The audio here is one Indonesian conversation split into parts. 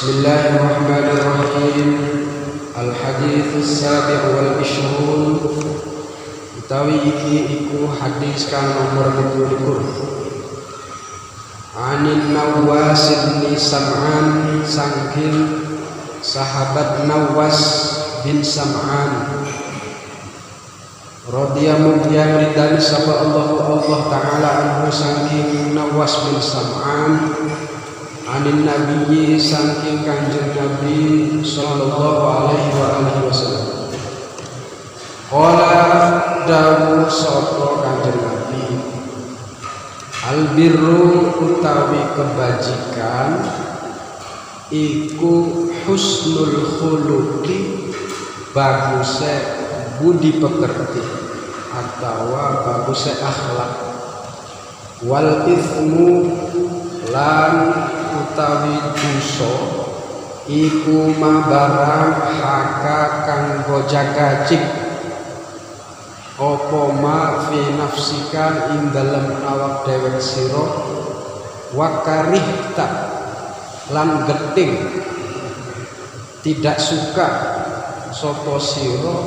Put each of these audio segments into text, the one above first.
Bismillahirrahmanirrahim. Al-hadits as-sabi' wal 20 utawi iki iku hadis kang nomor 21. Anin Nawas bin Sam'an sangking sahabat Nawas bin Sam'an radhiyallahu ridani sapa Allah taala anhu sangking Nawas bin Sam'an anin nabiyyi sangking kanjeng Nabi sallallahu alaihi wasallam. Qala dawu sapa kanjeng Nabi, albirru utawi kebajikan iku husnul khuluqi baguse budi pekerti atau baguse akhlak, wal ithmu lan utawi dosa iku mabarang haka kang gojagajik apa ma fi nafsika ing dalem awak dhewe sira wa karihta lan geting tidak suka sapa sira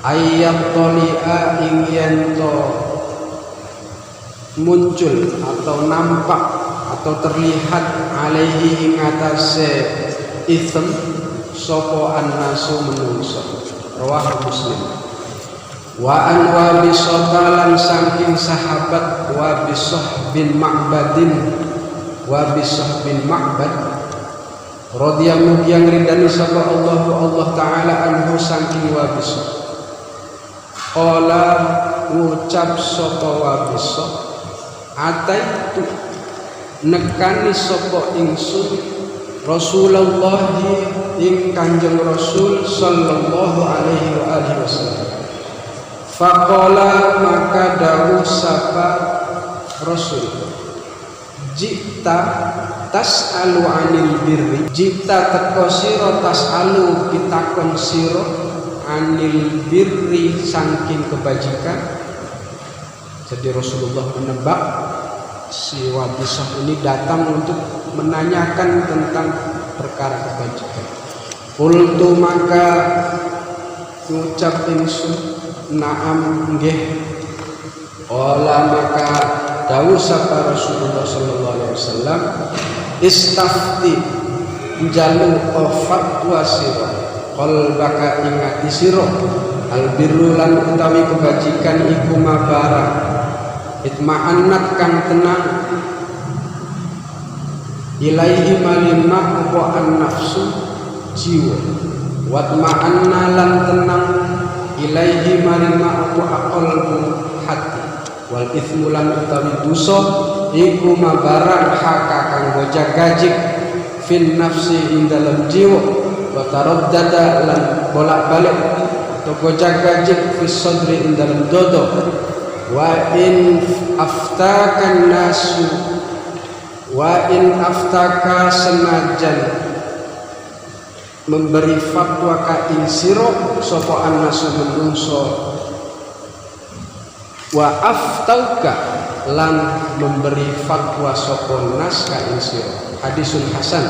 ayat tolia ing yen to muncul atau nampak atau terlihat alaihi ing atase ism sapa annasu menungso. Rawahu Muslim. Wa an Wabisah lan saking sahabat Wabisah bin Ma'bad radhiyallahu yang ridani sapa Allah taala anhu saking Wabisah. Qala ngucap sapa Wabisah, ataitu nekani sapa ingsun Rasulullah ing Kanjeng Rasul sallallahu alaihi wasallam. Faqala maka dawuh sapa Rasul, jita tas'alu 'anil birri, jita teko sira tas'alu pitakon sira 'anil birri saking kebajikan. Jadi Rasulullah menebak si Wabisah ini datang untuk menanyakan tentang perkara kebajikan. Qultu maka ucap ingsun, na'am nggih. Qala maka dawuh sapa Rasulullah sallallahu alaihi wasallam, istafti njalu fatwa sira qalbaka ing ati sira albirru lan utawi kebajikan iku mabarang itma'annat kang tenang ilaihi malimma apa an-nafsu jiwa watma'anna lan tenang ilaihi malimma apa aqalbu hati wal ithmu lan utawi dosa iku mabarang haka kang gojag-gajik fin nafsi ing dalam jiwa wa taraddada lan bolak-balik atau gojag-gajik fi sadri ing dalam dodo. Wa in aftaka nasu wa in aftaka senajan memberi fatwa ka ing sira sapa annasu menungso wa aftauka lan memberi fatwa sapa nas ka ing sira. Hadisun hasan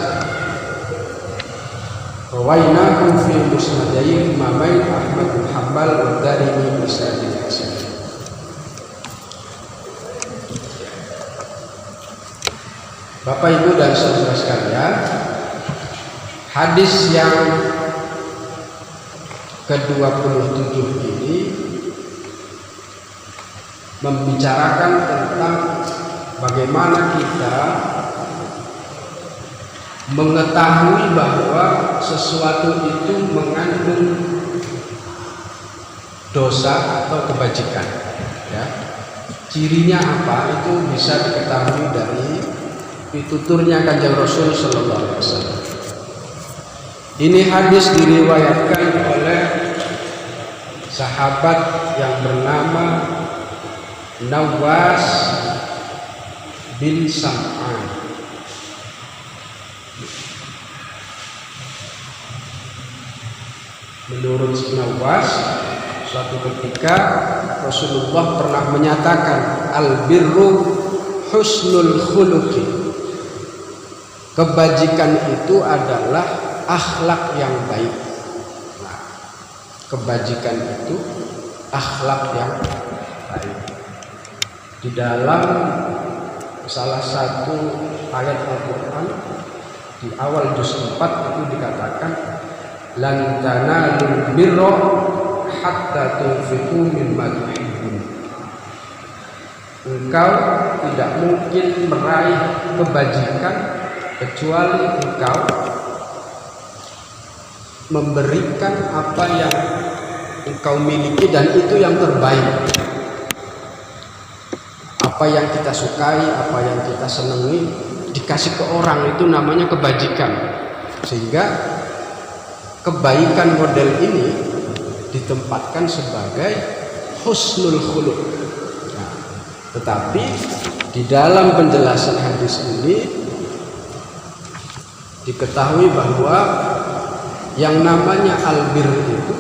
rawainahu fi musnadai Imamain Ahmad bin Hanbal wa Darimi bi sanadin hasan. Bapak Ibu dan saudara sekalian, hadis yang ke-27 ini membicarakan tentang bagaimana kita mengetahui bahwa sesuatu itu mengandung dosa atau kebajikan, ya. Cirinya apa itu bisa diketahui dari pituturnya Kanjeng Rasul sallallahu alaihi wasallam. Ini hadis diriwayatkan oleh sahabat yang bernama Nawas bin Sam'an. Menurut Nawas, suatu ketika Rasulullah pernah menyatakan al-birru husnul khuluqi, Kebajikan itu adalah akhlak yang baik. Nah, kebajikan itu akhlak yang baik. Di dalam salah satu ayat Al-Quran di awal juz 4 itu dikatakan lan tanalul birra hatta tunfiqu mimma tuhibbun. Engkau tidak mungkin meraih kebajikan kecuali engkau memberikan apa yang engkau miliki dan itu yang terbaik. Apa yang kita sukai, apa yang kita senangi dikasih ke orang itu namanya kebajikan. Sehingga kebaikan model ini ditempatkan sebagai husnul khuluq. Nah, tetapi di dalam penjelasan hadis ini diketahui bahwa yang namanya albir itu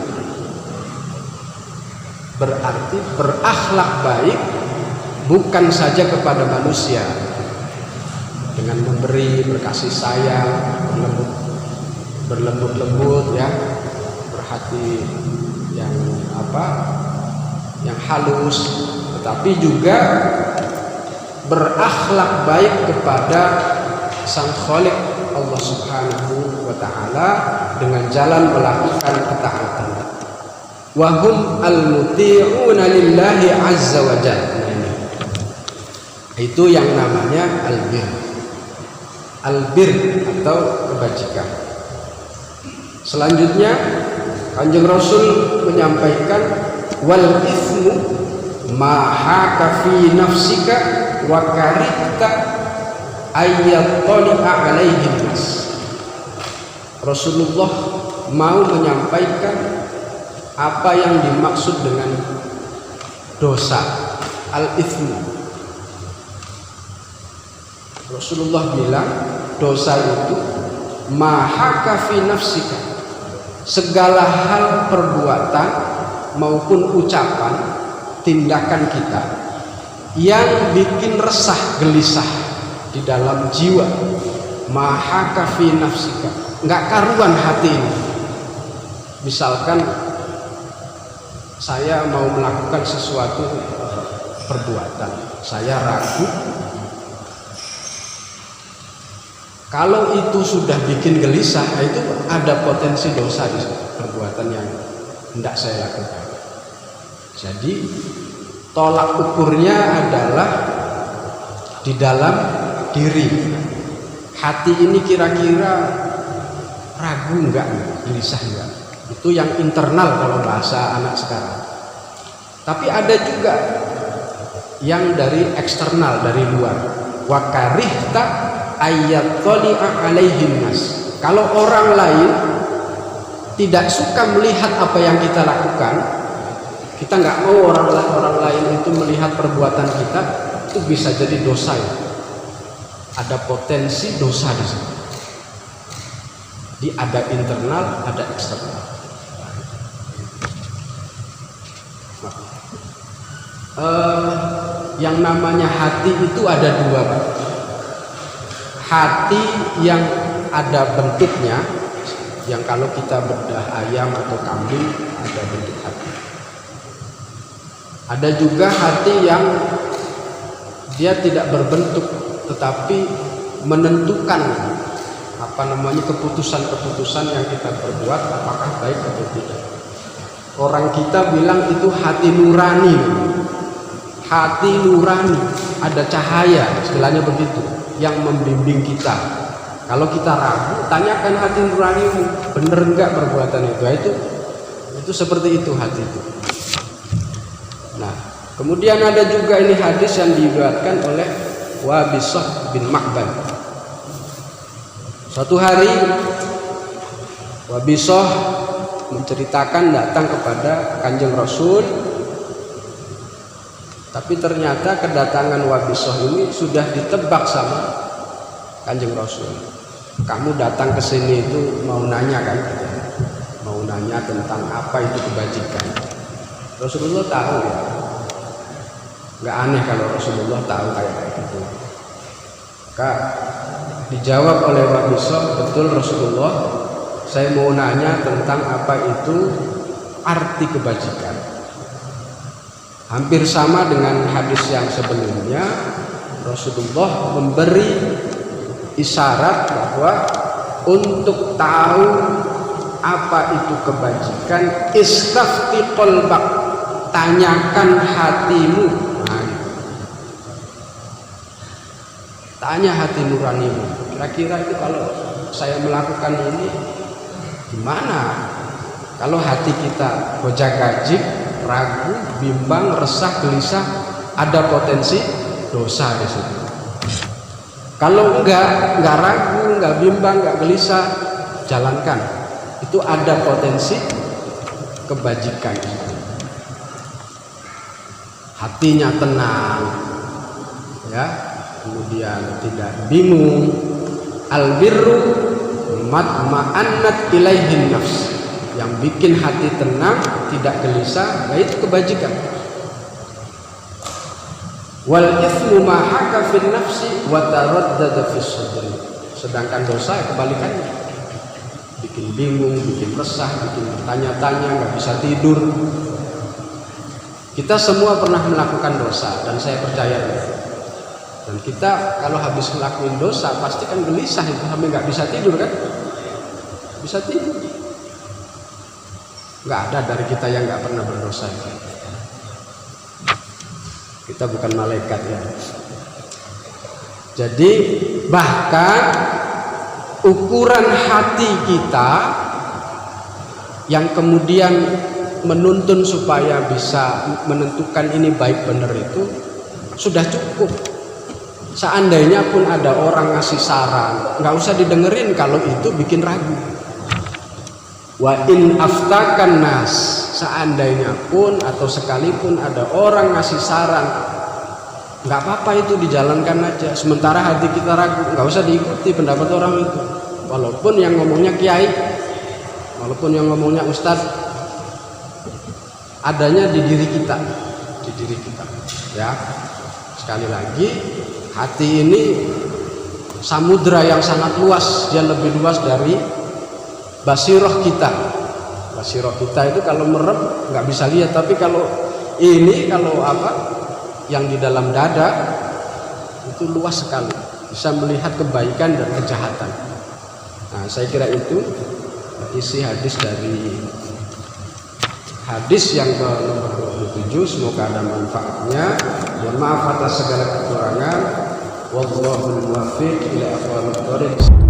berarti berakhlak baik bukan saja kepada manusia dengan memberi, berkasih sayang, berlembut-lembut ya, berhati yang yang halus, tetapi juga berakhlak baik kepada Sang Khaliq Allah Subhanahu wa ta'ala dengan jalan melakukan ketaatan. Wa hum al-muti'una lillahi azza wa jalla. Itu yang namanya albir. Albir atau kebajikan. Selanjutnya Kanjeng Rasul menyampaikan wal ithmu ma haka fi nafsika wa karihta ayyattali'a alaihi nas. Rasulullah mau menyampaikan apa yang dimaksud dengan dosa, al-ithmu. Rasulullah bilang dosa itu mahaka fi nafsika, segala hal perbuatan maupun ucapan tindakan kita yang bikin resah gelisah di dalam jiwa. Mahaka fi nafsika, nggak karuan hati ini. Misalkan saya mau melakukan sesuatu perbuatan, saya ragu. Kalau itu sudah bikin gelisah, itu ada potensi dosa di perbuatan yang tidak saya lakukan. Jadi tolak ukurnya adalah di dalam diri. Hati ini kira-kira ragu enggak, gelisah enggak? Itu yang internal kalau bahasa anak sekarang. Tapi ada juga yang dari eksternal, dari luar. Wa karihta ayyattali'a alaihin nas. Kalau orang lain tidak suka melihat apa yang kita lakukan, kita nggak mau orang lain itu melihat perbuatan kita, itu bisa jadi dosa ya. Ada potensi dosa di sini. Ada internal, ada eksternal. Yang namanya hati itu ada dua, Pak. Hati yang ada bentuknya, yang kalau kita bedah ayam atau kambing ada bentuk hati. Ada juga hati yang dia tidak berbentuk tetapi menentukan keputusan-keputusan yang kita perbuat apakah baik atau tidak. Orang kita bilang itu hati nurani. Hati nurani, ada cahaya, istilahnya begitu, yang membimbing kita. Kalau kita ragu, tanyakan hati nurani, benar enggak perbuatan itu seperti itu hati itu. Nah, kemudian ada juga ini hadis yang diriwayatkan oleh Wabisah bin Ma'bad. Suatu hari Wabisah menceritakan datang kepada Kanjeng Rasul, tapi ternyata kedatangan Wabisah ini sudah ditebak sama Kanjeng Rasul. Kamu datang ke sini itu mau nanya kan? Mau nanya tentang apa itu kebajikan. Rasulullah tahu ya. Nggak aneh kalau Rasulullah tahu kayak gitu. Maka Dijawab oleh Wabisah, betul Rasulullah, saya mau nanya tentang apa itu arti kebajikan. Hampir sama dengan hadis yang sebelumnya, Rasulullah memberi isyarat bahwa untuk tahu apa itu kebajikan, istafti qalbak, tanyakan hatimu. Tanya hati nuranimu, kira-kira itu kalau saya melakukan ini gimana? Kalau hati kita gojak-gajik, ragu, bimbang, resah, gelisah, ada potensi dosa di situ. Kalau enggak ragu, enggak bimbang, enggak gelisah, jalankan. Itu ada potensi kebajikan. Hatinya tenang, ya, kemudian tidak bingung. Albirru matma'annat ilaihin nafs, yang bikin hati tenang, tidak gelisah, yaitu kebajikan. Wal ithmu ma haka fil nafsi wa taraddada fis sadri, sedangkan dosa kebalikannya, bikin bingung, bikin resah, bikin bertanya-tanya, nggak bisa tidur. Kita semua pernah melakukan dosa, dan saya percaya itu. Dan kita kalau habis ngelakuin dosa pasti kan gelisah itu, sampai nggak bisa tidur kan? Bisa tidur. Nggak ada dari kita yang nggak pernah berdosa. Kita bukan malaikat ya. Jadi bahkan ukuran hati kita yang kemudian menuntun supaya bisa menentukan ini baik benar itu sudah cukup. Seandainya pun ada orang ngasih saran, nggak usah didengerin kalau itu bikin ragu. Wa in aftakan nas, seandainya pun atau sekalipun ada orang ngasih saran, nggak apa-apa itu dijalankan aja. Sementara hati kita ragu, nggak usah diikuti pendapat orang itu. Walaupun yang ngomongnya kiai, walaupun yang ngomongnya ustadz, adanya di diri kita, ya. Sekali lagi, hati ini samudra yang sangat luas, dia lebih luas dari basiroh kita. Basiroh kita itu kalau merem nggak bisa lihat, tapi kalau ini, kalau apa yang di dalam dada itu luas sekali, bisa melihat kebaikan dan kejahatan. Nah, saya kira itu isi hadis dari hadis yang ke nomor 27. Semoga ada manfaatnya. Mohon maaf atas segala kekurangan. Wallahul muwaffiq ila aqwamit thoriq.